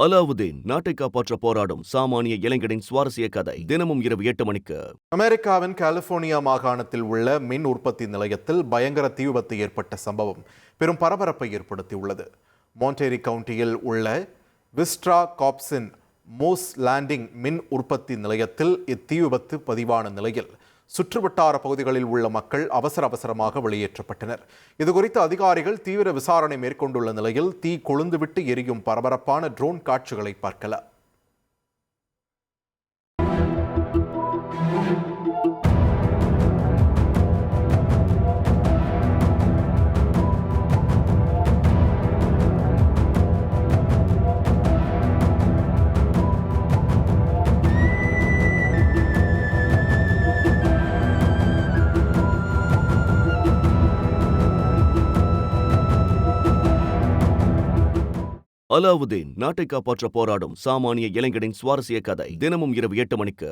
அலாவுதீன் நாட்டை காப்பாற்ற போராடும் சாமானிய இளைஞனின் சுவாரஸ்ய கதை தினமும் இரவு 8 மணிக்கு. அமெரிக்காவின் கலிபோர்னியா மாகாணத்தில் உள்ள மின் உற்பத்தி நிலையத்தில் பயங்கர தீ விபத்து ஏற்பட்ட சம்பவம் பெரும் பரபரப்பை ஏற்படுத்தியுள்ளது. மாண்டேரி கவுண்டியில் உள்ள விஸ்ட்ரா காப்ஸின் மோஸ் லேண்டிங் மின் உற்பத்தி நிலையத்தில் இத்தீ விபத்து பதிவான நிலையில் சுற்றுவட்டார பகுதிகளில் உள்ள மக்கள் அவசரமாக வெளியேற்றப்பட்டனர். இதுகுறித்து அதிகாரிகள் தீவிர விசாரணை மேற்கொண்டுள்ள நிலையில் தீ கொழுந்துவிட்டு எரியும் பரபரப்பான ட்ரோன் காட்சிகளை பார்க்கலாம். அலாவுதீன் நாட்டை காப்பாற்ற போராடும் சாமானிய இளைஞனின் சுவாரஸ்ய கதை தினமும் இரவு 8 மணிக்கு.